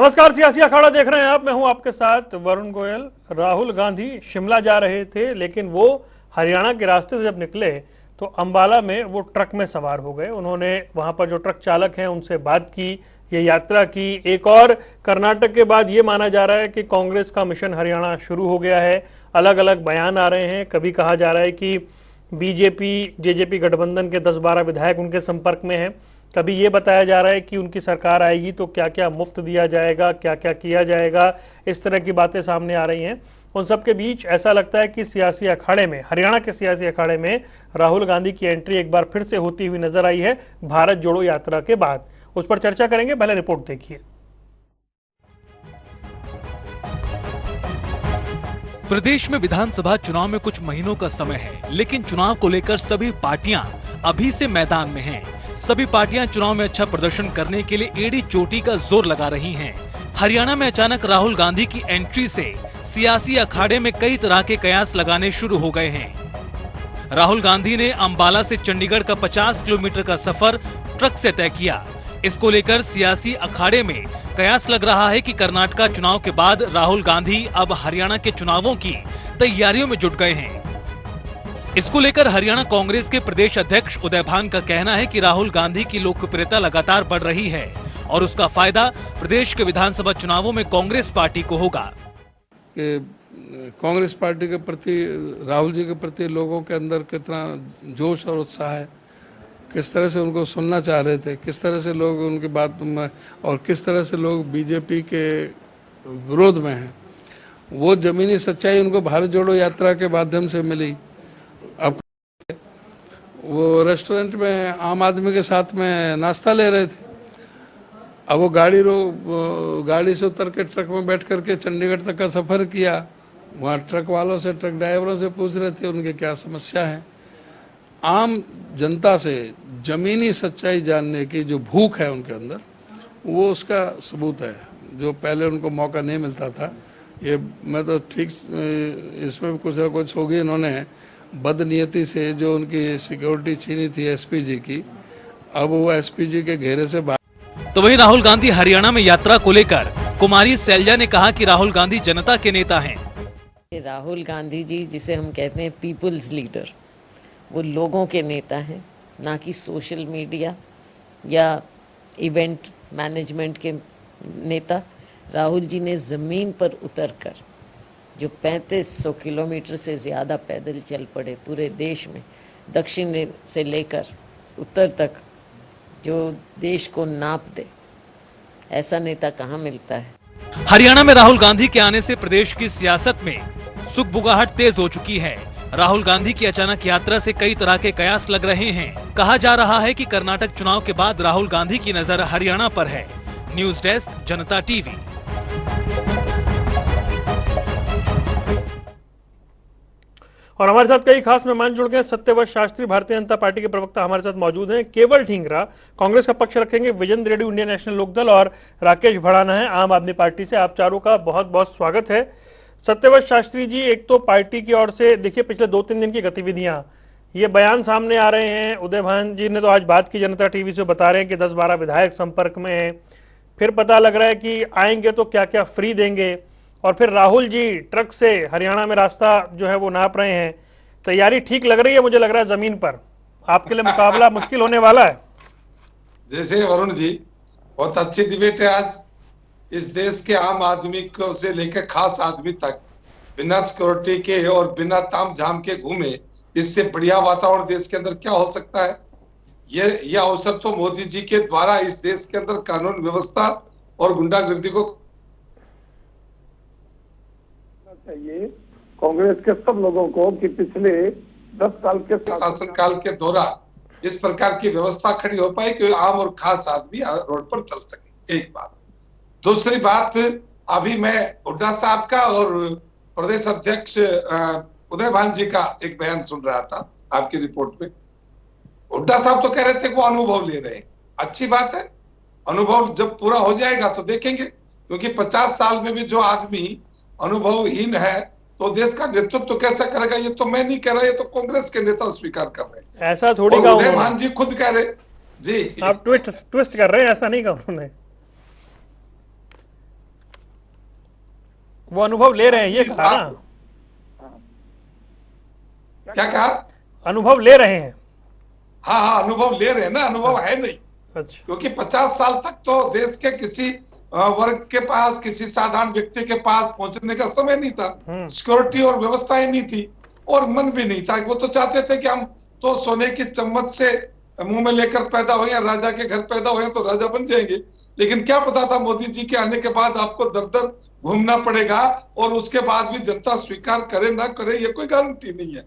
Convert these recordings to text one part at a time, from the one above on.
नमस्कार, सियासी अखाड़ा देख रहे हैं आप। मैं हूं आपके साथ वरुण गोयल। राहुल गांधी शिमला जा रहे थे, लेकिन वो हरियाणा के रास्ते से जब निकले तो अंबाला में वो ट्रक में सवार हो गए। उन्होंने वहां पर जो ट्रक चालक हैं उनसे बात की, ये यात्रा की। एक और कर्नाटक के बाद ये माना जा रहा है कि कांग्रेस का मिशन हरियाणा शुरू हो गया है। अलग अलग बयान आ रहे हैं। कभी कहा जा रहा है कि बीजेपी जेजेपी गठबंधन के 10-12 विधायक उनके संपर्क में हैं। कभी ये बताया जा रहा है कि उनकी सरकार आएगी तो क्या क्या मुफ्त दिया जाएगा, क्या क्या किया जाएगा। इस तरह की बातें सामने आ रही हैं। उन सब के बीच ऐसा लगता है कि सियासी अखाड़े में, हरियाणा के सियासी अखाड़े में राहुल गांधी की एंट्री एक बार फिर से होती हुई नजर आई है भारत जोड़ो यात्रा के बाद। उस पर चर्चा करेंगे, पहले रिपोर्ट देखिए। प्रदेश में विधानसभा चुनाव में कुछ महीनों का समय है, लेकिन चुनाव को लेकर सभी पार्टियां अभी से मैदान में हैं। सभी पार्टियां चुनाव में अच्छा प्रदर्शन करने के लिए एड़ी चोटी का जोर लगा रही हैं। हरियाणा में अचानक राहुल गांधी की एंट्री से सियासी अखाड़े में कई तरह के कयास लगाने शुरू हो गए हैं। राहुल गांधी ने अंबाला से चंडीगढ़ का 50 किलोमीटर का सफर ट्रक से तय किया। इसको लेकर सियासी अखाड़े में कयास लग रहा है कि कर्नाटक चुनाव के बाद राहुल गांधी अब हरियाणा के चुनावों की तैयारियों में जुट गए हैं। इसको लेकर हरियाणा कांग्रेस के प्रदेश अध्यक्ष उदय भान का कहना है कि राहुल गांधी की लोकप्रियता लगातार बढ़ रही है और उसका फायदा प्रदेश के विधानसभा चुनावों में कांग्रेस पार्टी को होगा। कांग्रेस पार्टी के प्रति, राहुल जी के प्रति लोगों के अंदर कितना जोश और उत्साह है, किस तरह से उनको सुनना चाह रहे थे, किस तरह से लोग उनकी बात में, और किस तरह से लोग बीजेपी के विरोध में हैं, वो जमीनी सच्चाई उनको भारत जोड़ो यात्रा के माध्यम से मिली। अब वो रेस्टोरेंट में आम आदमी के साथ में नाश्ता ले रहे थे, अब वो गाड़ी से उतर के ट्रक में बैठ करके चंडीगढ़ तक का सफ़र किया। वहाँ ट्रक वालों से, ट्रक ड्राइवरों से पूछ रहे थे उनके क्या समस्या है। आम जनता से जमीनी सच्चाई जानने की जो भूख है उनके अंदर, वो उसका सबूत है, जो पहले उनको मौका नहीं मिलता था। ये मैं तो ठीक, इसमें भी कुछ ना कुछ होगी। इन्होंने बदनीयती से जो उनकी सिक्योरिटी छीनी थी एसपीजी की, अब वो एसपीजी के घेरे से बाहर। तो वहीं राहुल गांधी हरियाणा में यात्रा को लेकर कुमारी सैलजा ने कहा कि राहुल गांधी जनता के नेता हैं। राहुल गांधी जी, जिसे हम कहते हैं पीपुल्स लीडर, वो लोगों के नेता हैं, ना कि सोशल मीडिया या इवेंट मैनेजमेंट के नेता। राहुल जी ने ज़मीन पर उतरकर जो 3500 किलोमीटर से ज़्यादा पैदल चल पड़े पूरे देश में, दक्षिण से लेकर उत्तर तक, जो देश को नाप दे, ऐसा नेता कहाँ मिलता है। हरियाणा में राहुल गांधी के आने से प्रदेश की सियासत में सुगबुगाहट तेज हो चुकी है। राहुल गांधी की अचानक यात्रा से कई तरह के कयास लग रहे हैं। कहा जा रहा है कि कर्नाटक चुनाव के बाद राहुल गांधी की नजर हरियाणा पर है। न्यूज डेस्क, जनता टीवी। और हमारे साथ कई खास मेहमान जुड़ गए। सत्यव्रत शास्त्री भारतीय जनता पार्टी के प्रवक्ता हमारे साथ मौजूद हैं। केवल ढींगरा कांग्रेस का पक्ष रखेंगे। विजेंद्र रेड्डी इंडियन नेशनल लोकदल और राकेश भड़ाना है आम आदमी पार्टी से। आप चारों का बहुत बहुत स्वागत है। सत्यव्रत शास्त्री जी, एक तो पार्टी की ओर से देखिए पिछले 2-3 दिन की गतिविधियां, ये बयान सामने आ रहे हैं। उदय भान जी ने तो आज बात की जनता टीवी से, बता रहे हैं कि 10-12 विधायक संपर्क में हैं। फिर पता लग रहा है कि आएंगे तो क्या क्या फ्री देंगे। और फिर राहुल जी ट्रक से हरियाणा में रास्ता जो है वो नाप रहे हैं। तैयारी ठीक लग रही है, मुझे लग रहा है जमीन पर आपके लिए मुकाबला मुश्किल होने वाला है। जैसे वरुण जी, बहुत अच्छी डिबेट है आज। इस देश के आम आदमी को से लेकर खास आदमी तक बिना सिक्योरिटी के और बिना ताम झाम के घूमे, इससे बढ़िया वातावरण देश के अंदर क्या हो सकता है। ये अवसर तो मोदी जी के द्वारा इस देश के अंदर कानून व्यवस्था और गुंडागर्दी को चाहिए कांग्रेस के सब लोगों को कि पिछले 10 साल के शासनकाल के दौरान इस प्रकार की व्यवस्था खड़ी हो पाई कि आम और खास आदमी रोड पर चल सके। एक बात। दूसरी बात, अभी मैं हुड्डा साहब का और प्रदेश अध्यक्ष उदय भान जी का एक बयान सुन रहा था आपकी रिपोर्ट में। हुड्डा साहब तो कह रहे थे वो अनुभव ले रहे हैं। अच्छी बात है, अनुभव जब पूरा हो जाएगा तो देखेंगे, क्योंकि 50 साल में भी जो आदमी अनुभवहीन है तो देश का नेतृत्व तो कैसा करेगा। ये तो मैं नहीं कह रहा, ये तो कांग्रेस के नेता स्वीकार कर रहे हैं। ऐसा थोड़ी कहा उदय भान जी खुद कह रहे जी। आप ट्विस्ट कर रहे हैं, ऐसा नहीं कहा उन्होंने। वो अनुभव ले रहे हैं, ये इस कहा बात- ना, क्या कहा? अनुभव ले रहे हैं। हाँ हाँ, अनुभव ले रहे हैं ना, अनुभव है नहीं, अच्छा, क्योंकि 50 साल तक तो देश के किसी वर्ग के पास, किसी साधारण व्यक्ति के पास पहुंचने का समय नहीं था, सिक्योरिटी और व्यवस्थाएं नहीं थी, और मन भी नहीं था। वो तो चाहते थे कि हम तो सोने की चम्मच से मुंह में लेकर पैदा हुए या राजा के घर पैदा हुए तो राजा बन जाएंगे, लेकिन क्या पता था मोदी जी के आने के बाद आपको दर दर घूमना पड़ेगा, और उसके बाद भी जनता स्वीकार करे ना करे ये कोई गारंटी नहीं है।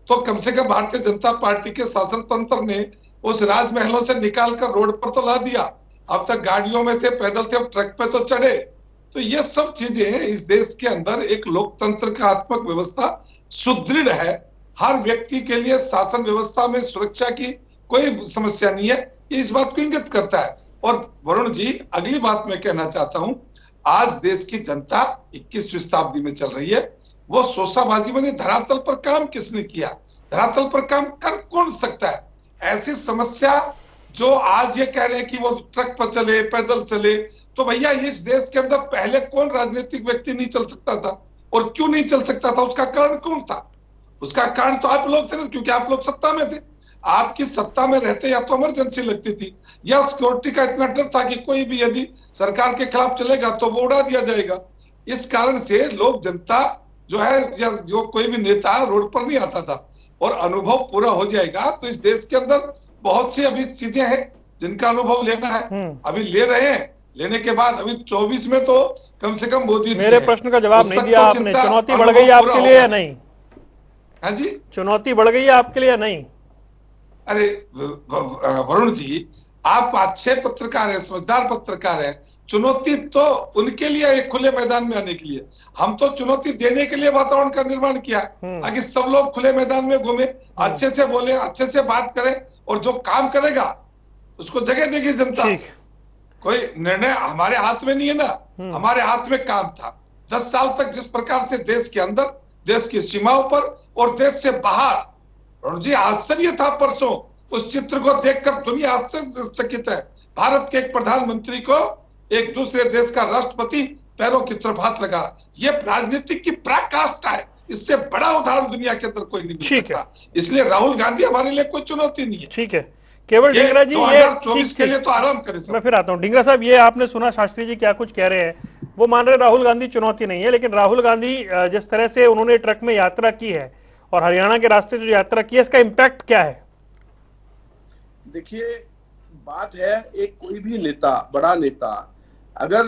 तो कम से कम भारतीय जनता पार्टी के शासन तंत्र ने उस राजमहलों से निकाल कर रोड पर तो ला दिया। अब तक गाड़ियों में थे, पैदल थे, अब ट्रक पे तो चढ़े। तो ये सब चीजें, इस देश के अंदर एक लोकतंत्र का आत्मक व्यवस्था सुदृढ़ है, हर व्यक्ति के लिए शासन व्यवस्था में सुरक्षा की कोई समस्या नहीं है, ये इस बात को इंगित करता है। और वरुण जी, अगली बात मैं कहना चाहता हूं, आज देश की जनता 21वीं शताब्दी में चल रही है, वो शोषाबाजी में धरातल पर काम किसने किया, धरातल पर काम कर कौन सकता है? ऐसी समस्या जो आज ये कह रहे हैं कि वो ट्रक पर चले, पैदल चले, तो भैया इस देश के अंदर पहले कौन राजनीतिक व्यक्ति नहीं चल सकता था, और क्यों नहीं चल सकता था? उसका कारण कौन था? उसका कारण तो आप लोग थे ना, क्योंकि आप लोग सत्ता में थे। आपकी सत्ता में रहते या तो इमरजेंसी लगती थी, या सिक्योरिटी का इतना डर था कि कोई भी यदि सरकार के खिलाफ चलेगा तो वो उड़ा दिया जाएगा। इस कारण से लोग, जनता जो है, या जो कोई भी नेता रोड पर नहीं आता था। और अनुभव पूरा हो जाएगा तो इस देश के अंदर बहुत सी अभी चीजें हैं जिनका अनुभव लेना है, अभी ले रहे हैं। लेने के बाद अभी 24 में तो कम से कम मोदी जी मेरे प्रश्न का जवाब नहीं दिया आपने। चुनौती बढ़ गई आपके लिए या नहीं? हाँ जी, चुनौती बढ़ गई है आपके लिए या नहीं? अरे वरुण जी, आप अच्छे पत्रकार हैं, समझदार पत्रकार हैं, चुनौती तो उनके लिए एक खुले मैदान में आने के लिए, हम तो चुनौती देने के लिए वातावरण का निर्माण किया, ताकि सब लोग खुले मैदान में घूमे, अच्छे से बोले, अच्छे से बात करें, और जो काम करेगा उसको जगह देगी जनता। कोई निर्णय हमारे हाथ में नहीं है ना, हमारे हाथ में काम था। 10 साल तक जिस प्रकार से देश के अंदर, देश की सीमाओं पर और देश से बाहर, जी आश्चर्य था परसों उस चित्र को देखकर, दुनिया आश्चर्यचकित है। भारत के एक प्रधानमंत्री को एक दूसरे देश का राष्ट्रपति पैरों की तरफ हाथ लगा, ये राजनीतिक की पराकाष्ठा है। इससे बड़ा उदाहरण दुनिया के अंदर कोई नहीं मिल सकता। इसलिए राहुल गांधी हमारे लिए कोई चुनौती नहीं है। ठीक है, केवल ढींगरा जी, 2024 के लिए तो आराम करें। मैं फिर आता हूँ ढींगरा साहब, ये आपने सुना शास्त्री जी क्या कुछ कह रहे हैं। वो मान रहे राहुल गांधी चुनौती नहीं है, लेकिन राहुल गांधी जिस तरह से उन्होंने ट्रक में यात्रा की है और हरियाणा के रास्ते जो यात्रा की है, इसका इम्पैक्ट क्या है? देखिए, बात है, एक कोई भी नेता, बड़ा नेता अगर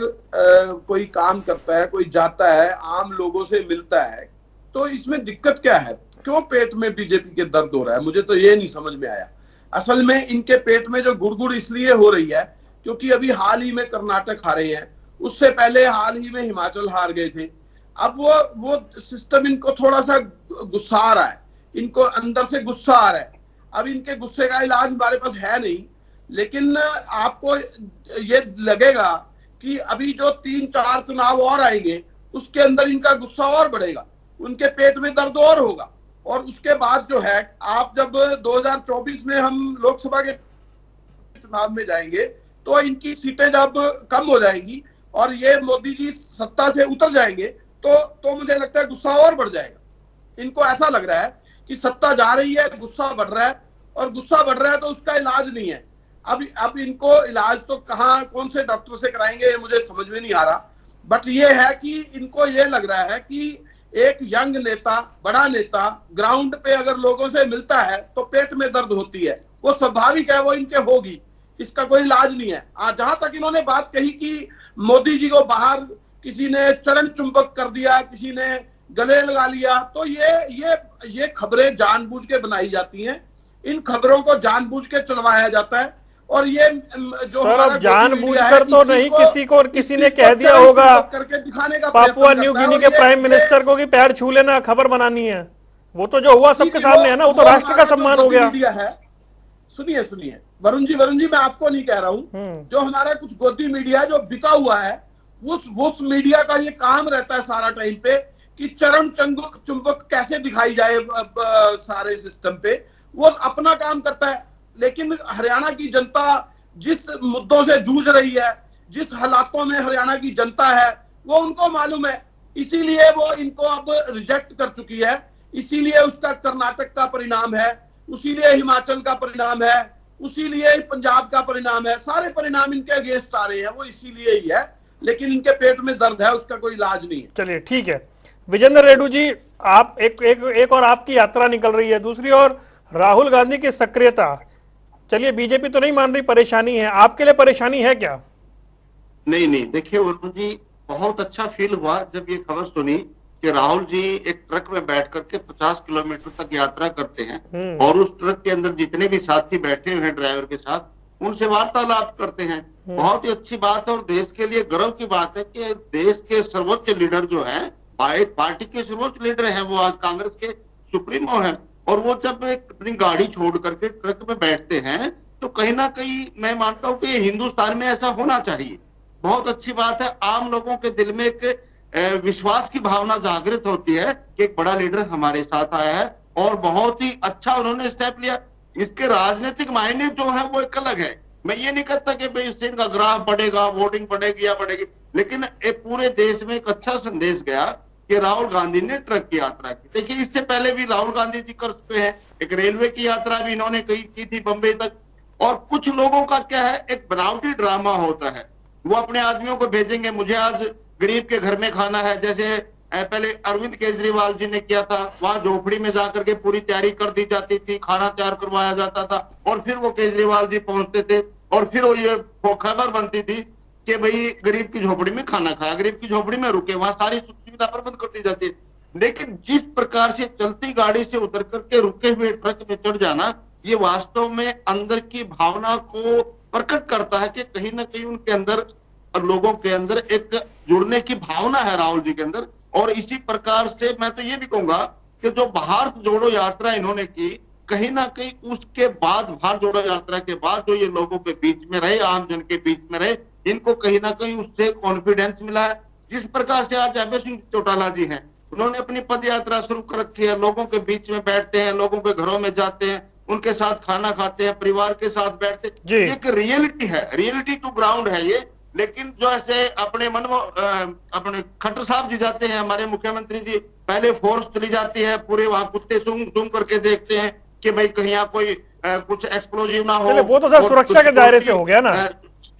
कोई काम करता है, कोई जाता है, आम लोगों से मिलता है, तो इसमें दिक्कत क्या है? क्यों पेट में बीजेपी के दर्द हो रहा है? मुझे तो ये नहीं समझ में आया। असल में इनके पेट में जो गुड़गुड़ इसलिए हो रही है क्योंकि अभी हाल ही में कर्नाटक हारे हैं, उससे पहले हाल ही में हिमाचल हार गए थे। अब वो सिस्टम इनको थोड़ा सा गुस्सा आ रहा है, इनको अंदर से गुस्सा आ रहा है। अब इनके गुस्से का इलाज हमारे पास है नहीं, लेकिन आपको ये लगेगा कि अभी जो 3-4 चुनाव और आएंगे उसके अंदर इनका गुस्सा और बढ़ेगा, उनके पेट में दर्द और होगा। और उसके बाद जो है, आप जब 2024 में हम लोकसभा के चुनाव में जाएंगे तो इनकी सीटें जब कम हो जाएंगी और ये मोदी जी सत्ता से उतर जाएंगे तो मुझे लगता है गुस्सा और बढ़ जाएगा। इनको ऐसा लग रहा है कि सत्ता जा रही है, गुस्सा बढ़ रहा है, और गुस्सा बढ़ रहा है तो उसका इलाज नहीं है। अब इनको इलाज तो कहाँ, कौन से डॉक्टर से कराएंगे, मुझे समझ में नहीं आ रहा। बट ये है कि इनको ये लग रहा है कि एक यंग नेता, बड़ा नेता ग्राउंड पे अगर लोगों से मिलता है तो पेट में दर्द होती है, वो स्वाभाविक है, वो इनके होगी, इसका कोई इलाज नहीं है। जहां तक इन्होंने बात कही कि मोदी जी को बाहर किसी ने चरण चुंबक कर दिया, किसी ने गले लगा लिया, तो ये खबरें जानबूझ के बनाई जाती हैं, इन खबरों को जानबूझ के चलवाया जाता है। और ये जो सर, जानबूझकर तो नहीं, किसी को और किसी ने कह दिया होगा करके दिखाने का, पापुआ न्यू गिनी के प्राइम मिनिस्टर को कि पैर छू लेना, खबर बनानी है। वो तो जो हुआ सबके सामने है ना, वो तो राष्ट्र का सम्मान हो गया। मीडिया है, सुनिए वरुण जी, मैं आपको नहीं कह रहा हूं, जो हमारा कुछ गोदी मीडिया है जो बिका हुआ है, उस मीडिया का ये काम रहता है सारा टाइम पे कि चरण चुंबक कैसे दिखाई जाए सारे सिस्टम पे, वो अपना काम करता है। लेकिन हरियाणा की जनता जिस मुद्दों से जूझ रही है, जिस हालातों में हरियाणा की जनता है, वो उनको मालूम है। इसीलिए वो इनको अब रिजेक्ट कर चुकी है, इसीलिए उसका कर्नाटक का परिणाम है, उसीलिए हिमाचल का परिणाम है, उसीलिए पंजाब का परिणाम है, सारे परिणाम इनके अगेंस्ट आ रहे हैं, वो इसीलिए ही है। लेकिन इनके पेट में दर्द है, उसका कोई इलाज नहीं है। चलिए ठीक है विजेंद्र रेड्डी जी, आप एक और आपकी यात्रा निकल रही है, दूसरी ओर राहुल गांधी की सक्रियता। चलिए बीजेपी तो नहीं मान रही, परेशानी है, आपके लिए परेशानी है क्या? नहीं, देखिए वरुण जी, बहुत अच्छा फील हुआ जब ये खबर सुनी कि राहुल जी एक ट्रक में बैठ करके 50 किलोमीटर तक यात्रा करते हैं और उस ट्रक के अंदर जितने भी साथी बैठे हुए हैं ड्राइवर के साथ उनसे वार्तालाप करते हैं। बहुत ही अच्छी बात है और देश के लिए गर्व की बात है कि देश के सर्वोच्च लीडर जो है, पार्टी के सर्वोच्च लीडर हैं, वो आज कांग्रेस के सुप्रीमो हैं, और वो जब अपनी गाड़ी छोड़ करके ट्रक में बैठते हैं तो कहीं ना कहीं मैं मानता हूँ कि हिंदुस्तान में ऐसा होना चाहिए। बहुत अच्छी बात है, आम लोगों के दिल में एक विश्वास की भावना जागृत होती है कि एक बड़ा लीडर हमारे साथ आया है, और बहुत ही अच्छा उन्होंने स्टेप लिया। इसके राजनीतिक मायने जो है वो एक अलग है। मैं ये नहीं कहता कि भाई इससे इनका ग्राफ बढ़ेगा, वोटिंग बढ़ेगी या बढ़ेगी, लेकिन एक पूरे देश में एक अच्छा संदेश गया कि राहुल गांधी ने ट्रक की यात्रा की। देखिए इससे पहले भी राहुल गांधी जी कर चुके हैं, एक रेलवे की यात्रा भी इन्होंने की थी बंबई तक। और कुछ लोगों का क्या है, एक बनावटी ड्रामा होता है, वो अपने आदमियों को भेजेंगे, मुझे आज गरीब के घर में खाना है, जैसे पहले अरविंद केजरीवाल जी ने किया था, वहां झोपड़ी में जाकर के पूरी तैयारी कर दी जाती थी, खाना तैयार करवाया जाता था, और फिर वो केजरीवाल जी पहुंचते थे और फिर वो ये खबर बनती थी कि भाई गरीब की झोपड़ी में खाना खाया, गरीब की झोपड़ी में रुके, वहां सारी सुविधा प्रबंध कर दी जाती है। लेकिन जिस प्रकार से चलती गाड़ी से उतर करके रुके हुए ट्रक में चढ़ जाना, ये वास्तव में अंदर की भावना को प्रकट करता है कि कहीं ना कहीं उनके अंदर और लोगों के अंदर एक जुड़ने की भावना है राहुल जी के अंदर। और इसी प्रकार से मैं तो ये भी कहूंगा कि जो भारत जोड़ो यात्रा इन्होंने की, कहीं ना कहीं उसके बाद, भारत जोड़ो यात्रा के बाद जो ये लोगों के बीच में रहे, आम जन के बीच में रहे, इनको कहीं ना कहीं उससे कॉन्फिडेंस मिला है। जिस प्रकार से आज अभय सिंह चौटाला जी हैं, उन्होंने अपनी पद यात्रा शुरू कर रखी है, लोगों के बीच में बैठते हैं, लोगों के घरों में जाते हैं, उनके साथ खाना खाते हैं, परिवार के साथ बैठते हैं। एक रियलिटी है, रियलिटी टू ग्राउंड है ये। लेकिन जो ऐसे अपने अपने खट्टर साहब जी जाते हैं, हमारे मुख्यमंत्री जी, पहले फोर्स चली जाती है, पूरे वहां कुत्ते सूंघ करके देखते हैं कि भाई कहीं यहाँ कोई कुछ एक्सप्लोजिव ना हो। वो तो सर सुरक्षा के दायरे से हो गया ना।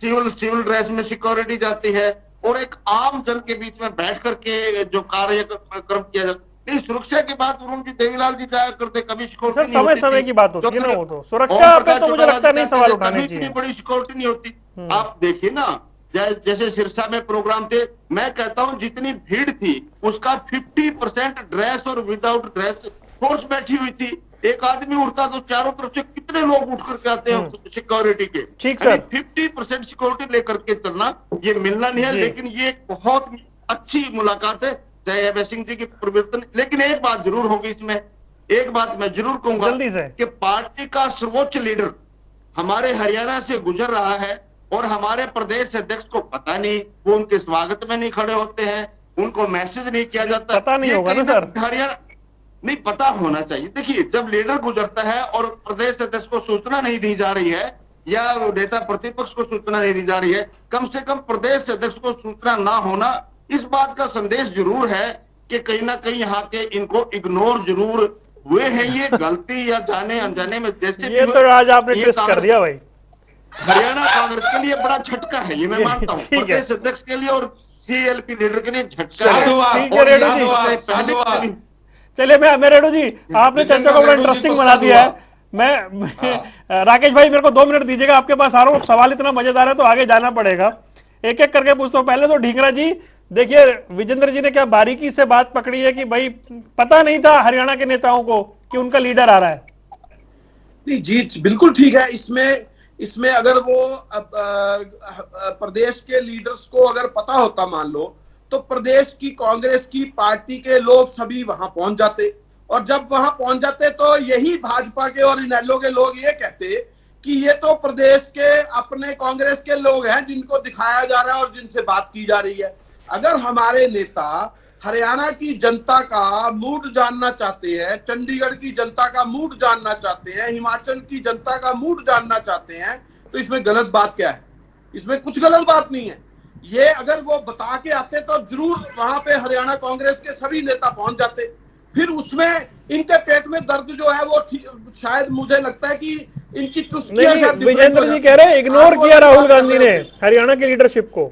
सिविल ड्रेस में सिक्योरिटी जाती है और एक आम जन के बीच में बैठ करके जो कार्यक्रम किया जाता है। सुरक्षा की बात उनकी देवीलाल जी जाया करते, कभी सिक्योरिटी समय की बात होती है ना, वो तो सुरक्षा पे तो मुझे लगता नहीं सवाल उठाने चाहिए, बड़ी सिक्योरिटी नहीं होती। आप देखिए ना, जैसे सिरसा में प्रोग्राम थे, मैं कहता हूं जितनी भीड़ थी उसका 50% ड्रेस और विदाउट ड्रेस फोर्स बैठी हुई थी। एक आदमी उठता तो चारों तरफ से कितने लोग उठ करके आते हैं सिक्योरिटी के। ठीक सर, 50% सिक्योरिटी लेकर के चलना ये मिलना नहीं है, लेकिन ये एक बहुत अच्छी मुलाकात है चाहे अभय सिंह जी की परिवर्तन। लेकिन एक बात जरूर होगी इसमें, एक बात मैं जरूर कहूंगा कि पार्टी का सर्वोच्च लीडर हमारे हरियाणा से गुजर रहा है और हमारे प्रदेश अध्यक्ष को पता नहीं, वो उनके स्वागत में नहीं खड़े होते हैं, उनको मैसेज नहीं किया जाता। पता नहीं होगा ना सर, हरियाणा नहीं पता होना चाहिए। देखिए जब लीडर गुजरता है और प्रदेश अध्यक्ष को सूचना नहीं दी जा रही है या नेता प्रतिपक्ष को सूचना नहीं दी जा रही है, कम से कम प्रदेश अध्यक्ष को सूचना ना होना इस बात का संदेश जरूर है कि कहीं ना कहीं यहाँ के इनको इग्नोर जरूर हुए हैं। ये गलती या जाने अनजाने में जैसे ये तो आज आपने ट्विस्ट कर दिया भाई। हरियाणा कांग्रेस के लिए बड़ा झटका है ये, मैं मानता हूँ, प्रदेश अध्यक्ष के लिए और सीएलपी लीडर के लिए झटका है। चलिए मैं रेडू जी, आपने चर्चा को बड़ा इंटरेस्टिंग बना दिया है। मैं राकेश भाई मेरे को 2 मिनट दीजिएगा, आपके पास आ रहा हूँ। सवाल इतना मजेदार है तो आगे जाना पड़ेगा, एक एक करके पूछता हूँ। पहले तो ढींगरा जी, देखिए विजेंद्र जी ने क्या बारीकी से बात पकड़ी है कि भाई पता नहीं था हरियाणा के नेताओं को कि उनका लीडर आ रहा है। नहीं जी बिल्कुल ठीक है। इसमें अगर वो प्रदेश के लीडर्स को अगर पता होता मान लो, तो प्रदेश की कांग्रेस की पार्टी के लोग सभी वहां पहुंच जाते, और जब वहां पहुंच जाते तो यही भाजपा के और इनेलो के लोग ये कहते कि ये तो प्रदेश के अपने कांग्रेस के लोग हैं जिनको दिखाया जा रहा है और जिनसे बात की जा रही है। अगर हमारे नेता हरियाणा की जनता का मूड जानना चाहते हैं, चंडीगढ़ की जनता का मूड जानना चाहते हैं, हिमाचल की जनता का मूड जानना चाहते हैं, तो इसमें गलत बात क्या है? इसमें कुछ गलत बात नहीं है। ये अगर वो बता के आते तो जरूर वहां पे हरियाणा कांग्रेस के सभी नेता पहुंच जाते। फिर उसमें इनके पेट में दर्द जो है वो शायद मुझे लगता है कि इनकी चुस्कियां शायद different विजेंद्र हो जी जाती। कह रहे हैं इग्नोर आप किया वो राहुल बात गांधी कर ने रहे हो। हरियाणा की लीडरशिप को।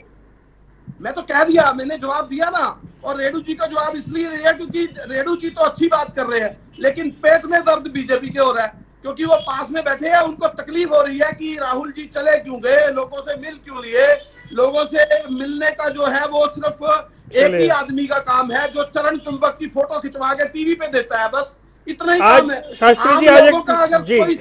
मैं तो कह दिया, मैंने जवाब दिया ना। और रेणु जी का जवाब इसलिए दिया क्योंकि रेणु जी तो अच्छी बात कर रहे हैं, लेकिन पेट में दर्द बीजेपी के हो रहा है, क्योंकि वो पास में बैठे हैं, उनको तकलीफ हो रही है कि राहुल जी चले क्यों गए, लोगों से मिल क्यों लिए। लोगों से मिलने का जो है वो सिर्फ एक ही आदमी का काम है जो चरण चुंबक की फोटो खिंचवा के टीवी पे देता है, बस इतना ही काम है। शास्त्री जी आम आज लोगों का अगर कोई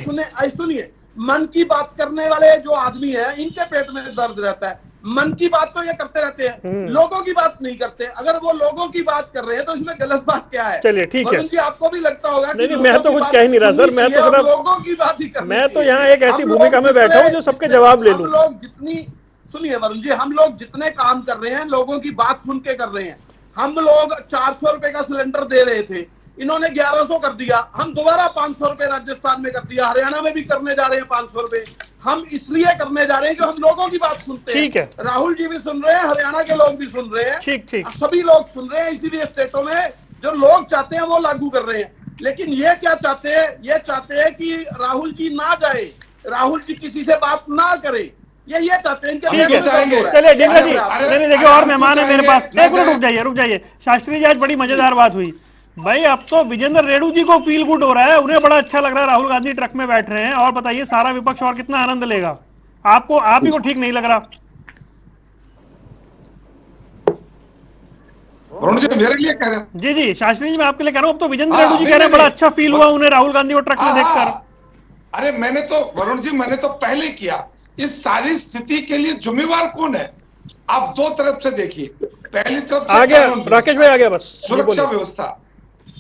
सुनिए, मन की बात करने वाले जो आदमी है इनके पेट में दर्द रहता है। मन की बात तो ये करते रहते हैं, लोगों की बात नहीं करते। अगर वो लोगों की बात कर रहे हैं तो इसमें गलत बात क्या है? चलिए ठीक है। वरुण जी आपको भी लगता होगा कि नहीं, मैं तो कुछ कह ही नहीं रहा सर, मैं तो सिर्फ लोगों की बात ही करनी मैं तो चाहिए। यहाँ एक ऐसी हम भूमिका लोग में बैठा हूँ जो सबके जवाब ले हम लूं। लोग जितनी सुनिए वरुण जी, हम लोग जितने काम कर रहे हैं लोगों की बात सुन के कर रहे हैं। हम लोग 400 रुपए का सिलेंडर दे रहे थे, इन्होंने 1100 कर दिया, हम दोबारा 500 रुपए राजस्थान में कर दिया, हरियाणा में भी करने जा रहे हैं 500 रुपए। हम इसलिए करने जा रहे हैं कि हम लोगों की बात सुनते हैं। ठीक है। राहुल जी भी सुन रहे हैं, हरियाणा के लोग भी सुन रहे हैं, ठीक सभी लोग सुन रहे हैं। इसीलिए स्टेटों में जो लोग चाहते हैं वो लागू कर रहे हैं। लेकिन ये क्या चाहते हैं? ये चाहते हैं कि राहुल जी ना जाए, राहुल जी किसी से बात ना करे, ये चाहते हैं। इनके ठीक है, चाहेंगे। चलिए डींगा जी, नहीं देखिए और मेहमान है मेरे पास। एक मिनट रुक जाइए। शास्त्री जी आज बड़ी मजेदार बात हुई भाई। अब तो विजेंद्र रेणु जी को फील गुड हो रहा है, उन्हें बड़ा अच्छा लग रहा है राहुल गांधी ट्रक में बैठ रहे हैं। और बताइए सारा विपक्ष और कितना आनंद लेगा? आपको आप ही को ठीक नहीं लग रहा? वरुण जी मेरे लिए कह रहे हैं? जी शास्त्री जी मैं आपके लिए कह रहा हूँ। अब तो विजेंद्र रेणु जी कह रहे हैं बड़ा अच्छा फील हुआ उन्हें राहुल गांधी को ट्रक में देखकर। अरे मैंने तो वरुण जी मैंने तो पहले किया। इस सारी स्थिति के लिए जिम्मेवार कौन है? आप दो तरफ से देखिए। पहली तरफ से आ गया राकेश भाई, आ गया बस।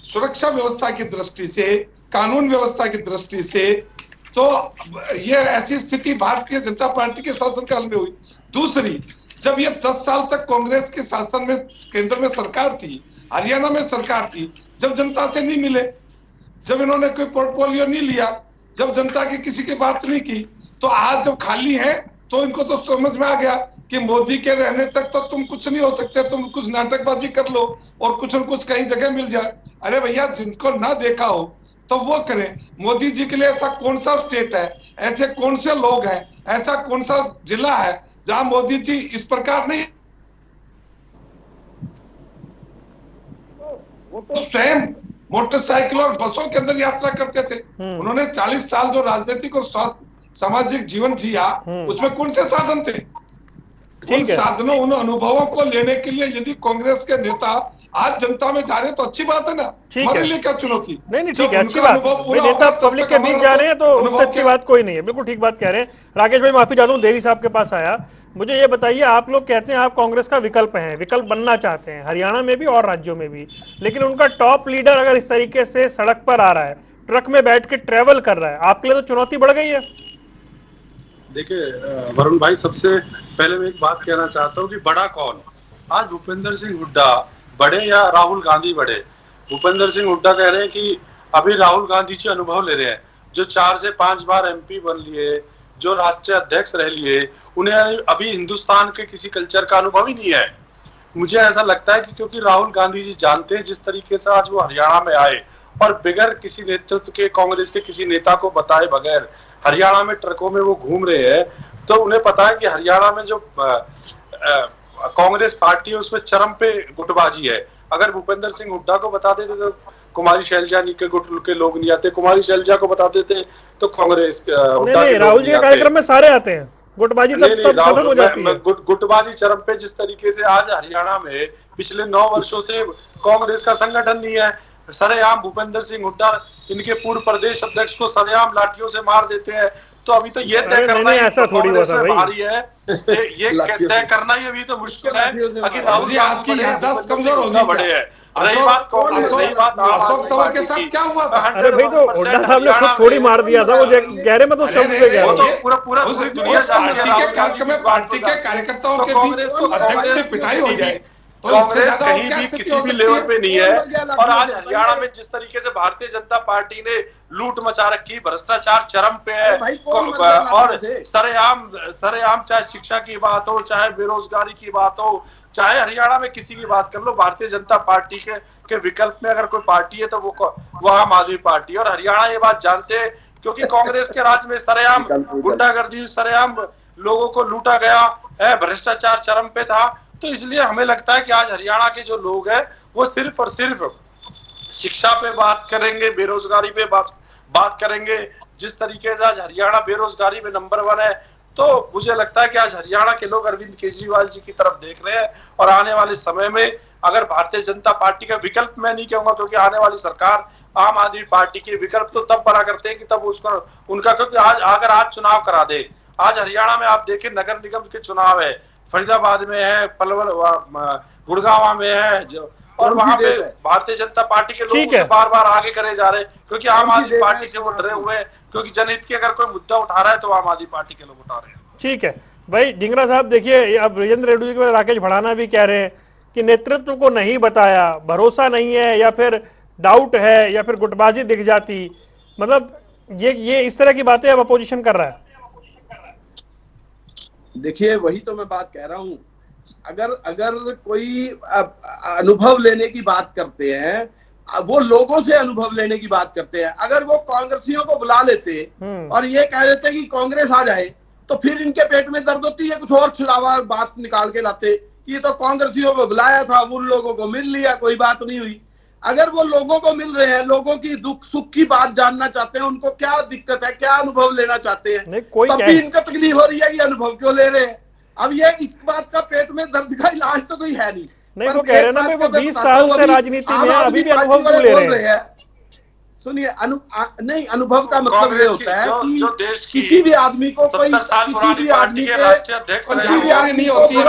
सुरक्षा व्यवस्था की दृष्टि से, कानून व्यवस्था की दृष्टि से तो ये ऐसी स्थिति भारतीय जनता पार्टी के शासनकाल में हुई। दूसरी, जब ये 10 साल तक कांग्रेस के शासन में केंद्र में सरकार थी, हरियाणा में सरकार थी, जब जनता से नहीं मिले, जब इन्होंने कोई पोर्टफोलियो नहीं लिया, जब जनता की किसी की बात नहीं की, तो आज जब खाली है तो इनको तो समझ में आ गया कि मोदी के रहने तक तो तुम कुछ नहीं हो सकते, तुम कुछ नाटकबाजी कर लो और कुछ न कुछ कहीं जगह मिल जाए। अरे भैया, जिनको ना देखा हो तो वो करें। मोदी जी के लिए ऐसा कौन सा स्टेट है, ऐसे कौन से लोग हैं, ऐसा कौन सा जिला है जहां मोदी जी इस प्रकार नहीं स्वयं मोटरसाइकिल और बसों के अंदर यात्रा करते थे। उन्होंने 40 साल जो राजनीतिक और स्वास्थ्य सामाजिक जीवन जिया, उसमें कौन से साधन थे? उन साधनों, उन अनुभवों को लेने के लिए यदि कांग्रेस के नेता आज जनता में जा रहे हैं तो अच्छी बात है ना। हमारे लिए क्या चुनौती? नहीं ठीक है, अच्छी बात। नेता पब्लिक के बीच जा रहे हैं तो उससे अच्छी बात कोई नहीं है। बिल्कुल ठीक बात कह रहे हैं। राकेश भाई माफी चाहता हूँ, देरी साहब के पास आया। मुझे ये बताइए, आप लोग कहते हैं आप कांग्रेस का विकल्प हैं, विकल्प बनना चाहते हैं हरियाणा में भी और राज्यों में भी, लेकिन उनका टॉप लीडर अगर इस तरीके से सड़क पर आ रहा है, ट्रक में बैठ के ट्रेवल कर रहा है, आपके लिए तो चुनौती बढ़ गई है। देखिए वरुण भाई, सबसे पहले मैं एक बात कहना चाहता हूँ कि बड़ा कौन? आज भूपेंद्र सिंह हुड्डा बड़े या राहुल गांधी बड़े? भूपेंद्र सिंह हुड्डा कह रहे हैं कि अभी राहुल गांधी जी अनुभव ले रहे हैं, जो 4 से 5 बार MP बन लिए, जो राष्ट्रीय अध्यक्ष रह लिए, उन्हें अभी हिंदुस्तान के किसी कल्चर का अनुभव ही नहीं है। मुझे ऐसा लगता है कि क्योंकि राहुल गांधी जी जानते हैं जिस तरीके से आज वो हरियाणा में आए और बगैर किसी नेतृत्व के, कांग्रेस के किसी नेता को बताए बगैर हरियाणा में ट्रकों में वो घूम रहे हैं, तो उन्हें पता है कि हरियाणा में जो कांग्रेस पार्टी है उसमें चरम पे गुटबाजी है। अगर भूपेंद्र सिंह हुड्डा को बता देते तो कुमारी शैलजा के गुट के लोग नहीं आते, कुमारी शैलजा को बता देते तो कांग्रेस राहुल जी के कार्यक्रम में सारे आते हैं। गुटबाजी तब खत्म हो जाती है। गुटबाजी चरम पे जिस तरीके से आज हरियाणा में पिछले 9 वर्षों से कांग्रेस का संगठन नहीं है। सरेआम भूपेंद्र सिंह हुड्डा इनके पूर्व प्रदेश अध्यक्ष को सरेआम लाठियों से मार देते हैं। तो अभी तो ये तय करना है, ऐसा थोड़ी हुआ था भाई, ये तय करना ही अभी तो मुश्किल है कि राहुल आपकी याददाश्त कमजोर होगी बड़े है। रही बात कांग्रेस, रही बात अशोक तंवर के साथ क्या हुआ था? अरे भाई, तो हुड्डा साहब ने खुद थोड़ी मार दिया था, वो गहरे में तो शब्द पे गया। पूरा पूरी दुनिया जानती है पार्टी के कार्यकर्ताओं के बीच अध्यक्ष की पिटाई हो जाए, तो इससे कांग्रेस ज्यादा कहीं क्या भी स्थिति किसी हो भी सकती लेवल पे नहीं है। है। और आज हरियाणा में जिस तरीके से भारतीय जनता पार्टी ने लूट मचा रखी, भ्रष्टाचार चरम पे है, भाई, कौन मर गया और लालच से? सरेआम चाहे शिक्षा की बात हो, चाहे बेरोजगारी की बात हो, चाहे हरियाणा में किसी की बात कर लो, भारतीय जनता पार्टी के विकल्प में अगर कोई पार्टी है तो वो आम आदमी पार्टी है। और हरियाणा ये बात जानते हैं क्योंकि कांग्रेस के राज में सरेआम गुंडागर्दी, सरेआम लोगों को लूटा गया है, भ्रष्टाचार चरम पे था। तो इसलिए हमें लगता है कि आज हरियाणा के जो लोग हैं वो सिर्फ और सिर्फ शिक्षा पे बात करेंगे, बेरोजगारी पे बात करेंगे। जिस तरीके से आज हरियाणा बेरोजगारी में नंबर 1 है, तो मुझे लगता है कि आज हरियाणा के लोग अरविंद केजरीवाल जी की तरफ देख रहे हैं। और आने वाले समय में अगर भारतीय जनता पार्टी का विकल्प, मैं नहीं कहूंगा क्योंकि आने वाली सरकार आम आदमी पार्टी के विकल्प तो तब बना करते हैं कि तब उसका उनका, क्योंकि आज चुनाव करा दे। आज हरियाणा में आप देखें नगर निगम के चुनाव है, फरीदाबाद में है, पलवल गुड़गांव में है, और वहां पे भारतीय जनता पार्टी के लोग उसे बार बार आगे करे जा रहे हैं क्योंकि आम आदमी पार्टी से वो डरे हुए हैं, क्योंकि जनहित की अगर कोई मुद्दा उठा रहा है तो आम आदमी पार्टी के लोग उठा रहे हैं। ठीक है भाई ढींगरा साहब, देखिए अब राजेंद्र रेड्डी के बाद राकेश भड़ाना भी कह रहे हैं कि नेतृत्व को नहीं बताया, भरोसा नहीं है, या फिर डाउट है, या फिर गुटबाजी दिख जाती, मतलब ये इस तरह की बातें अब अपोजिशन कर रहा है। देखिए वही तो मैं बात कह रहा हूं, अगर कोई अनुभव लेने की बात करते हैं, वो लोगों से अनुभव लेने की बात करते हैं। अगर वो कांग्रेसियों को बुला लेते और ये कह देते कि कांग्रेस आ जाए, तो फिर इनके पेट में दर्द होती है, कुछ और छुलावा बात निकाल के लाते कि ये तो कांग्रेसियों को बुलाया था, उन लोगों को मिल लिया, कोई बात नहीं हुई। अगर वो लोगों को मिल रहे हैं, लोगों की दुख सुख की बात जानना चाहते हैं, उनको क्या दिक्कत है, क्या अनुभव लेना चाहते हैं, तब भी इनको तकलीफ हो रही है कि अनुभव क्यों ले रहे हैं। अब ये इस बात का पेट में दर्द का इलाज तो कोई है नहीं। वो कह रहे हैं ना वो 20 साल से राजनीति में अभी भी अनुभव क्यों ले रहे हैं। सुनिए, नहीं, अनुभव का मतलब ये होता है कि किसी भी आदमी को कोई किसी भी आदमी के नहीं होती है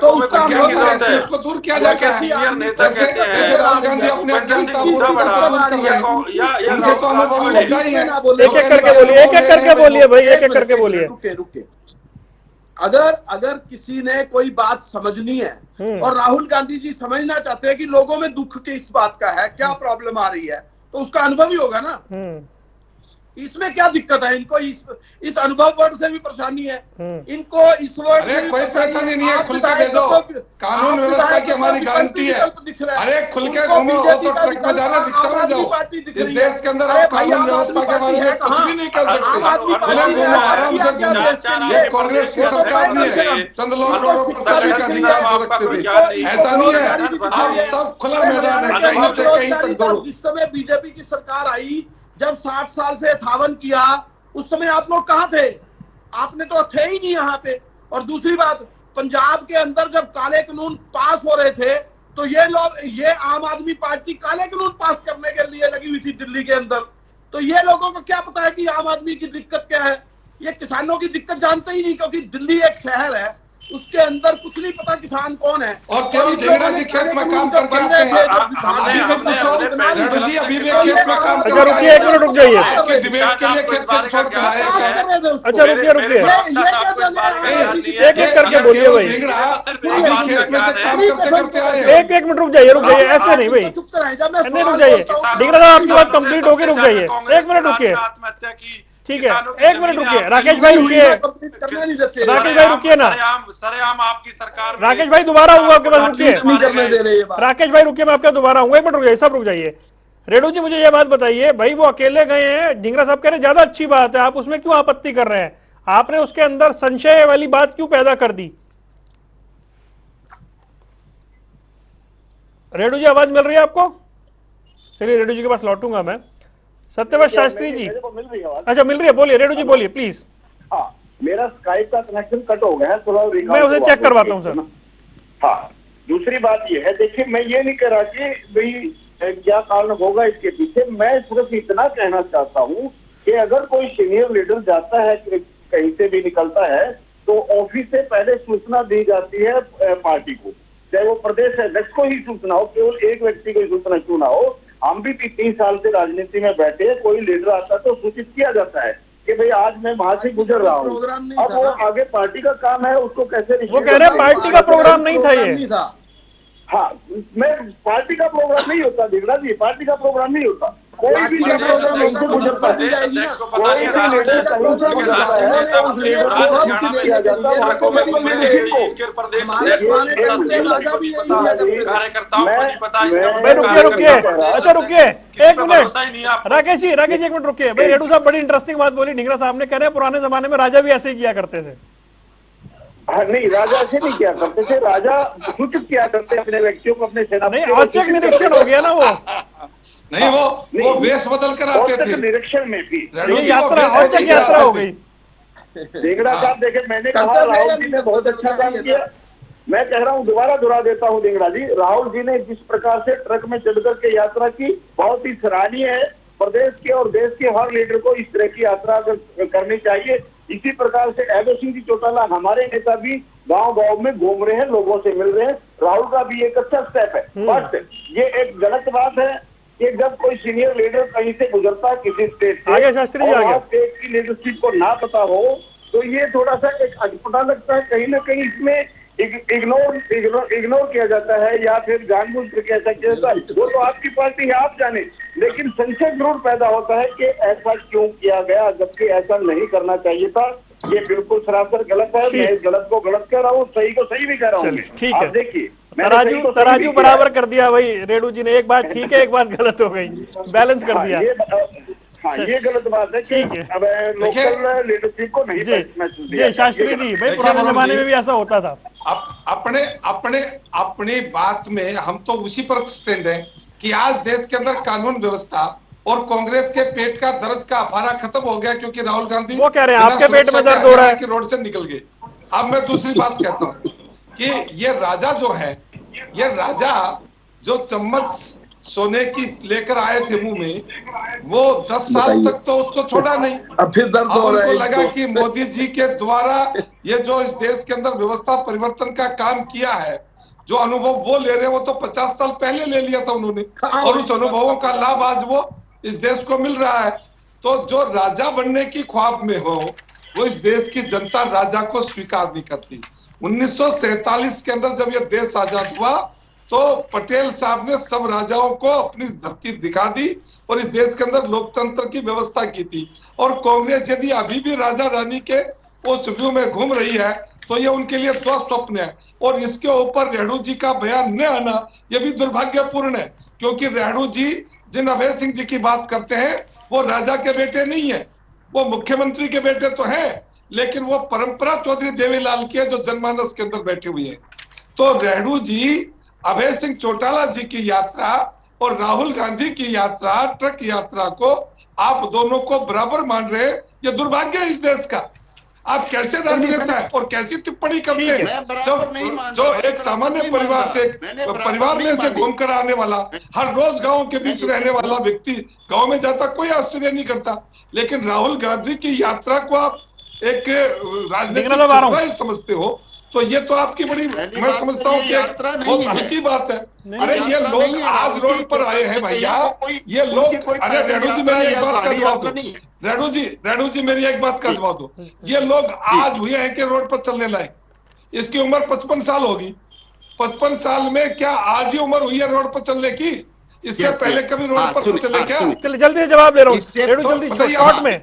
तो उसका उसको दूर किया जाता है। जैसे राहुल गांधी अपने अज्ञानता एक एक करके बोलिए, एक एक करके बोलिए भाई, एक एक करके बोलिए। रुके अगर किसी ने कोई बात समझनी है और राहुल गांधी जी समझना चाहते हैं कि लोगों में दुख किस बात का है, क्या प्रॉब्लम आ रही है, तो उसका अनुभव ही होगा ना। इसमें क्या दिक्कत है? इनको इस अनुभव वर्ड से भी परेशानी है, इनको इस वर्ड से कोई परेशानी नहीं है। खुल के दे दो, कानून व्यवस्था की हमारी गारंटी है। अरे खुल के घूमो, वो तो ट्रक में जाना, रिक्शा में जाओ। इस देश के अंदर आप कानून व्यवस्था के बारे में कुछ भी नहीं कर सकते। खुले घूमो, आराम से घूमो। ये कांग्रेस की सरकार नहीं है, चंद लोगों को सभी का अधिकार सुरक्षित है, ऐसा नहीं है। आप सब खुला मैदान है, कहीं से कहीं तक दौड़ो। जिस समय बीजेपी की सरकार आई, जब 60 साल से 58 किया, उस समय आप लोग कहां थे? आपने तो थे ही नहीं यहाँ पे। और दूसरी बात, पंजाब के अंदर जब काले कानून पास हो रहे थे तो ये आम आदमी पार्टी काले कानून पास करने के लिए लगी हुई थी दिल्ली के अंदर। तो ये लोगों को क्या पता है कि आम आदमी की दिक्कत क्या है? ये किसानों की दिक्कत जानते ही नहीं, क्योंकि दिल्ली एक शहर है, उसके अंदर कुछ नहीं पता किसान कौन है। और केवल ढींगरा जी खेत में काम करके आते हैं। अभी भी पूछो, रेड्डी जी अभी भी खेत में काम अच्छा रुकिए, एक मिनट रुक जाइए। आपके डिबेट के लिए खेत से छोड़ के आए हैं। अच्छा रुकिए, एक एक करके बोलिए भाई। खेत में से काम करते करते आए हैं। एक मिनट रुक जाइए, ऐसे नहीं भाई, नहीं रुक जाइए। ढींगरा साहब आपकी बात कंप्लीट होगी, रुक जाइए, एक मिनट रुकिए। ठीक है, एक मिनट रुकिए, राकेश भाई रुकिए, राकेश भाई रुकिए ना, सरेआम आपकी सरकार। राकेश भाई दोबारा हुआ आपके पास, रुकिए राकेश भाई रुकिए, मैं आपका दोबारा हूँ, एक मिनट रुक जाइए, सब रुक जाइए। रेड्डी जी मुझे ये बात बताइए भाई, वो अकेले गए हैं, ढींगरा साहब कह रहे हैं ज्यादा अच्छी बात है, आप उसमें क्यों आपत्ति कर रहे हैं? आपने उसके अंदर संशय वाली बात क्यों पैदा कर दी? रेड्डी जी आवाज मिल रही है आपको? चलिए रेड्डी जी के पास लौटूंगा मैं। सत्यव्रत शास्त्री जी, अच्छा मिल रही है, बोलिए रेड्डी जी, बोलिए प्लीज। हाँ, मेरा स्काइप का कनेक्शन कट हो गया है, थोड़ा मैं उसे चेक करवाता हूँ सर। हाँ, दूसरी बात ये है, देखिए मैं ये नहीं कह रहा कि भाई क्या कारण होगा इसके पीछे, मैं सिर्फ इतना कहना चाहता हूँ कि अगर कोई सीनियर लीडर जाता है, कहीं से भी निकलता है, तो ऑफिस से पहले सूचना दी जाती है पार्टी को, चाहे वो प्रदेश अध्यक्ष को ही सूचना हो, केवल एक व्यक्ति को सूचना क्यों ना हो। हम भी 3 साल से राजनीति में बैठे, कोई लीडर आता है तो सूचित किया जाता है कि भाई आज मैं वहां से गुजर रहा हूँ। प्रोग्राम नहीं अब था वो ना। आगे पार्टी का काम है, उसको कैसे वो कह रहे हैं पार्टी का प्रोग्राम नहीं था ये। नहीं था। हाँ, मैं पार्टी का प्रोग्राम नहीं होता दिगड़ा जी, पार्टी का प्रोग्राम नहीं होता। कोई भी पार्टी का लीडर प्रोग्राम कहीं से होता गुजरता है, प्रदेश अध्यक्ष को पता कोई नहीं भी राष्ट्रीय लीडर कहीं से प्रोग्राम गुजरता राष्ट्रीय है, नेता उसके थे, लिए राज्य बहुत हरियाणा कुछ में किया जाता है। सड़कों में घूम रहे थे, इनके प्रदेश अध्यक्ष को नहीं पता, सेना को नहीं पता, कार्यकर्ताओं को नहीं पता, इसका भाई रुकिए रुकिए, अच्छा रुकिए एक मिनट, राकेश जी एक मिनट रुकिए भाई। रेडू साहब बड़ी इंटरेस्टिंग बात बोली, ढींगरा साहब ने, कह रहे हैं पुराने जमाने में राजा भी ऐसे ही किया करते थे। हाँ नहीं, राजा ऐसे नहीं किया करते थे, राजा सूचित किया करते अपने व्यक्तियों को, अपने सेनापति नहीं, औचक निरीक्षण हो गया ना वो। नहीं, वो वेश बदल कर आते थे निरीक्षण में भी। रेणु ये जी, यात्रा वो वेश औचक बदल यात्रा कर हो आते गई। देगड़ा साहब देखे, मैंने कहा करते थे राहुल या जी नहीं ने बहुत करते थे? अच्छा काम किया। मैं कह रहा हूँ, दोबारा दोहरा देता हूँ देगड़ा जी, राहुल जी ने जिस प्रकार से ट्रक में चढ़कर के यात्रा की, बहुत ही सराहनीय है। प्रदेश के और देश के हर लीडर को इस तरह की यात्रा करनी चाहिए। इसी प्रकार से अभय सिंह जी चौटाला हमारे नेता भी गांव गांव में घूम रहे हैं, लोगों से मिल रहे हैं। राहुल का भी एक अच्छा स्टेप है। बट ये एक गलत बात है कि जब कोई सीनियर लीडर कहीं से गुजरता है किसी स्टेट से, आगे शास्त्री जी, और आगे। वहाँ स्टेट की लीडरशिप को ना पता हो, तो ये थोड़ा सा एक अटपटा लगता है। कहीं ना कहीं इसमें इग्नोर किया जाता है, या फिर जानबूझ कर किया जाता है। वो तो आपकी पार्टी है, आप जाने। लेकिन संशय जरूर पैदा होता है कि ऐसा क्यों किया गया, जबकि ऐसा नहीं करना चाहिए था। ये बिल्कुल सरासर गलत है। मैं इस गलत को गलत कह रहा हूँ, सही को सही भी कह रहा हूँ। चलिए, ठीक आप है। देखिए, मैंने सही को सही भी तराजू किया बराबर है। कर दिया भाई रेडू जी ने, एक बात ठीक है एक बात गलत हो गई, बैलेंस कर दिया। ये गलत बात है कि ठीक है। अब लोकल लीडरशिप को नहीं महसूस जी शास्त्री जी भाई, पुराने जमाने में भी ऐसा होता था। अपने बात में हम तो उसी पर स्टैंड है कि आज देश के अंदर कानून व्यवस्था और कांग्रेस के पेट का दर्द का अफारा खत्म हो गया, क्योंकि राहुल गांधी वो कह रहे हैं बिना आपके पेट में सुरक्षा दर्द के हो रहा है। हरियाणा की रोड से निकल गए। अब मैं दूसरी बात कहता हूँ कि ये राजा जो है, ये राजा जो चम्मच सोने की लेकर आए थे मुंह में, वो 10 साल तक तो उसको छोड़ा नहीं। अब फिर दर्द अब हो रहा उनको है लगा इनको। कि मोदी जी के द्वारा ये जो इस देश के अंदर व्यवस्था परिवर्तन का काम किया है, जो अनुभव वो ले रहे हैं, वो तो 50 साल पहले ले लिया था उन्होंने, और उस अनुभवों का लाभ आज वो इस देश को मिल रहा है। तो जो राजा बनने की ख्वाब में हो, वो इस देश की जनता राजा को स्वीकार नहीं करती। 1947 के अंदर जब यह देश आजाद हुआ, तो पटेल साहब ने सब राजाओं को अपनी धरती दिखा दी और इस देश के अंदर लोकतंत्र की व्यवस्था की थी। और कांग्रेस यदि अभी भी राजा रानी के उस व्यू में घूम रही है, तो ये उनके लिए स्वप्न है। और इसके ऊपर रेणु जी का बयान न आना, यह भी दुर्भाग्यपूर्ण है, क्योंकि रेणु जी जिन अभय सिंह जी की बात करते हैं, वो राजा के बेटे नहीं है, वो मुख्यमंत्री के बेटे तो हैं, लेकिन वो परंपरा चौधरी देवीलाल की है, जो जनमानस के अंदर बैठी हुई है। तो रेणु जी अभय सिंह चौटाला जी की यात्रा और राहुल गांधी की यात्रा, ट्रक यात्रा को आप दोनों को बराबर मान रहे हैं, ये दुर्भाग्य है इस देश का। आप कैसे राजनेता है और कैसी टिप्पणी करते हैं, जो एक सामान्य परिवार से, परिवार में से घूमकर आने वाला, हर रोज गांव के बीच रहने वाला व्यक्ति गांव में जाता, कोई आश्चर्य नहीं करता। लेकिन राहुल गांधी की यात्रा को आप एक राजनीतिक समझते हो, तो ये तो आपकी बड़ी, मैं समझता हूँ कि बहुत हल्की बात है। अरे ये लोग आज रोड पर आए हैं भैया, ये लोग, अरे रेणु जी मेरी एक बात का जवाब दो, रेणु जी मेरी एक बात का जवाब दो, ये लोग आज हुए हैं कि रोड पर चलने लायक? इसकी उम्र 55 साल होगी। 55 साल में क्या आज ही उम्र हुई है रोड पर चलने की? इससे पहले कभी रोड पर चले क्या? चलिए जल्दी जवाब ले रहा हूँ रेणु, जल्दी शॉर्ट में।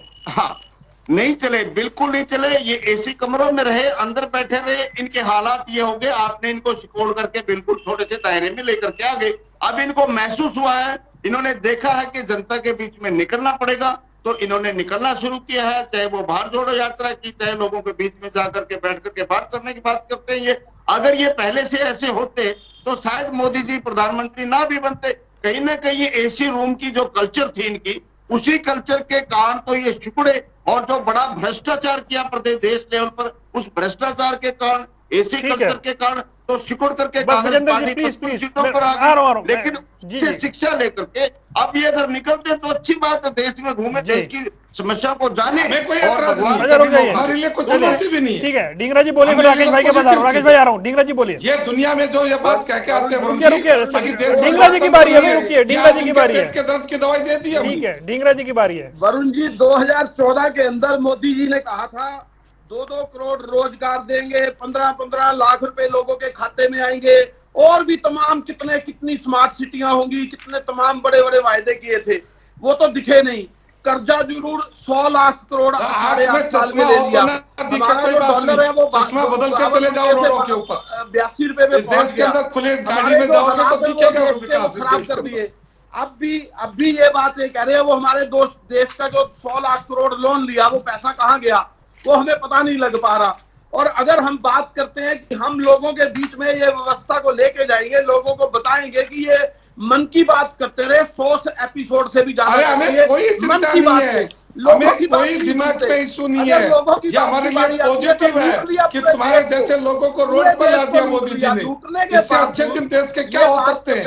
नहीं चले, बिल्कुल नहीं चले। ये एसी कमरों में रहे, अंदर बैठे रहे, इनके हालात ये हो गए। आपने इनको सिकोड़ करके बिल्कुल छोटे से दायरे में लेकर के आ गए। अब इनको महसूस हुआ है, इन्होंने देखा है कि जनता के बीच में निकलना पड़ेगा, तो इन्होंने निकलना शुरू किया है। चाहे वो बाहर जोड़ो यात्रा की, चाहे लोगों के बीच में जाकर के बैठ करके बात करने की बात करते हैं। ये अगर ये पहले से ऐसे होते तो शायद मोदी जी प्रधानमंत्री ना भी बनते। कहीं ना कहीं ये एसी रूम की जो कल्चर थी इनकी, उसी कल्चर के कारण तो ये सिकुड़े। और जो बड़ा भ्रष्टाचार किया प्रदेश देश लेवल पर, उस भ्रष्टाचार के कारण ऐसे ठीक है। कल्चर के कारण तो सिकुड़ करके बस कांग्रेस विजेंद्र जी, पार्टी प्लीज, 55 प्लीज, सीटों मैं पर आ रहा हूँ, लेकिन जी, उससे जी। शिक्षा लेकर के अब ये अगर निकलते तो अच्छी बात है, देश में घूमे, जी। देश की समस्या को जाने हमें कोई और एतराज भगवान नहीं है। अच्छा, रुक का जाइए। मौका हमारे दे। लिए कुछ चलिए, चुनौती भी नहीं है। ठीक है, डींगरा जी बोलिए, फिर हमारे राकेश लिए भाई के पास आ रहा हूँ। पॉजिटिव राकेश भाई आ रहा हूँ, डींगरा जी बोलिए। ये दुनिया में जो ये बात कह के आते हैं वरुण रुकिए, जी, रुकिए, बाकी देश में डींगरा जी की बारी है, लोकतंत्र रुकिए, है, डींगरा या जी की उनके बारी है। पेट के दर्द की दवाई दे दी हमने। ठीक है, डींगरा जी की बारी है। वरुण जी 2014 के अंदर मोदी जी ने कहा था 2-2 करोड़ रोजगार देंगे, 15-15 लाख रुपए लोगों के खाते में आएंगे, और भी तमाम कितनी स्मार्ट सिटियां होंगी, कितने तमाम बड़े बड़े वायदे किए थे, वो तो दिखे नहीं। कर्जा जरूर 100 लाख करोड़ तो साढ़े आंख में 8 साल में चश्मा ले हो तो लिया। ना दिक्कत, हमारा कोई जो बात डॉलर नहीं, है वो चश्मा बदल के चले जाओ रोडों के ऊपर। 82 रुपए में इस पहुंच देश के गया। अंदर खुले गाड़ी हमारे में जो जाओगे तो हालात है वो दिखेगा वो देश के वो विकास इस खराब देश के कर अंदर। दिए। अब भी ये बात ये कह रहे हैं वो हमारे दोस्त देश का जो 100 लाख करोड़ लोन लिया वो पैसा कहाँ गया वो हमें पता नहीं लग पा रहा। और अगर हम बात करते हैं कि हम लोगों के बीच में ये व्यवस्था को लेके जाएंगे, लोगों को बताएंगे कि ये मन की बात करते रहे 100 एपिसोड से भी ज्यादा अरे हमें कोई चिंता नहीं है, हमें कोई दिमाग पे इशू नहीं है। ये हमारे लिए पॉजिटिव है कि तुम्हारे जैसे लोगों को रोड पर ला दिया मोदी जी ने। इससे अच्छे दिन देश के क्या हो सकते हैं?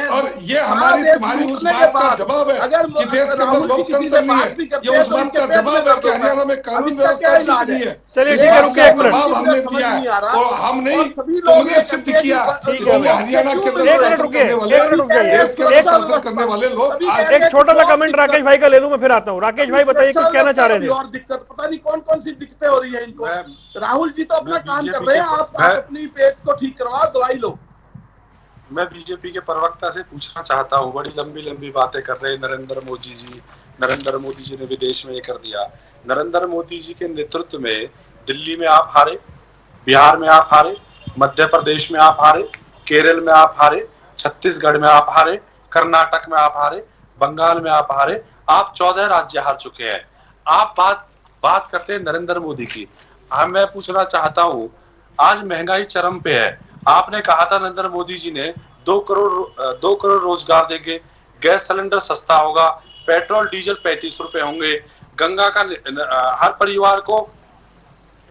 और ये हमारी तुम्हारी उस बात का जवाब है कि देश के अंदर लोकतंत्र नहीं है। ये उस बात का जवाब है कि हरियाणा में कानून व्यवस्था ठीक नहीं है। चलिए, इस ठीक है, बात रुकिए का एक मिनट। जवाब हमने दिया है और हम नहीं, तुमने सिद्ध किया। ठीक है, इसलिए हरियाणा के अंदर एक मिनट शासन रुकिए, करने वाले, एक मिनट रुक जाइए। देश के अंदर शासन करने वाले लोग आज एक छोटा सा कमेंट राकेश भाई का ले लूं, मैं फिर आता हूँ। राकेश भाई बताइए कुछ कहना चाह रहे थे। और दिक्कत पता नहीं कौन सी दिक्कतें हो रही है इनको। राहुल जी तो अपना काम कर रहे हैं, आप अपनी पेट को ठीक करवाओ, दवाई लो। मैं बीजेपी के प्रवक्ता से पूछना चाहता हूँ, बड़ी लंबी लंबी बातें कर रहे हैं नरेंद्र मोदी जी ने विदेश में ये कर दिया। नरेंद्र मोदी जी के नेतृत्व में दिल्ली में आप हारे, बिहार में आप हारे, मध्य प्रदेश में आप हारे, केरल में आप हारे, छत्तीसगढ़ में आप हारे, कर्नाटक में आप हारे, बंगाल में आप हारे, आप 14 राज्य हार चुके हैं। आप बात करते हैं नरेंद्र मोदी की। मैं पूछना चाहता हूँ, आज महंगाई चरम पे है। आपने कहा था नरेंद्र मोदी जी ने 2 करोड़ रोजगार देंगे, गैस सिलेंडर सस्ता होगा, पेट्रोल डीजल 35 रुपए होंगे, गंगा का हर परिवार को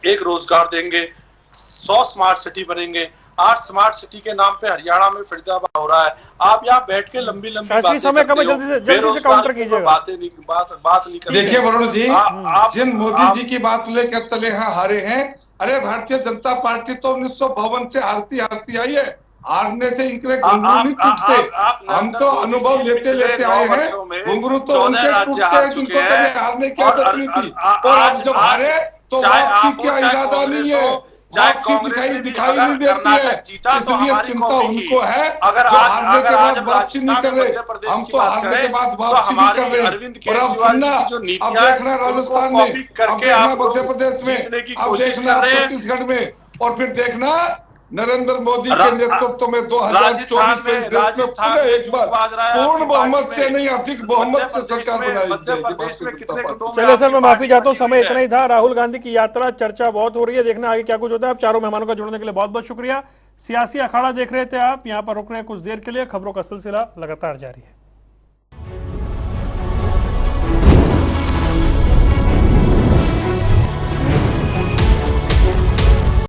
एक रोजगार देंगे, 100 स्मार्ट सिटी बनेंगे। 8 स्मार्ट सिटी के नाम पे हरियाणा में फरीदाबाद हो रहा है। आप यहाँ बैठ के लंबी शास्त्री समय कम है, जल्दी से काउंटर कीजिएगा। बात नहीं करते। देखिए वरुण जी, जिन मोदी जी की बात लेकर चले हैं हारे हैं। अरे भारतीय जनता पार्टी तो 1952 से हारती आई है। हारने से इनके घुंघरू नहीं टूटते। हम तो अनुभव लेते आए हैं। घुंघरू तो उनके टूटते हैं जिनको कभी हारने की आदत नहीं थी। और अब जब हारे तो वापसी का इरादा नहीं है, वापसी दिखाई नहीं देती है। इसलिए चिंता उनको है जो हारने के बाद वापसी नहीं कर रहे। हम तो हारने के बाद वापसी नहीं कर रहे। और अब सुनना, अब देखना राजस्थान में, अब देखना मध्य प्रदेश में, अब देखना छत्तीसगढ़ में, और फिर देखना नरेंद्र मोदी के नेतृत्व में 2024 में इस देश में पूरे एक बार पूर्ण बहुमत से नहीं, अधिक बहुमत से सरकार बनाई जाएगी। चलिए सर, मैं माफी चाहता हूँ, समय इतना ही था। राहुल गांधी की यात्रा चर्चा बहुत हो रही है, देखना आगे क्या कुछ होता है। आप चारों मेहमानों का जुड़ने के लिए बहुत बहुत शुक्रिया। सियासी अखाड़ा देख रहे थे आप, यहाँ पर रुक रहे हैं कुछ देर के लिए। खबरों का सिलसिला लगातार जारी है।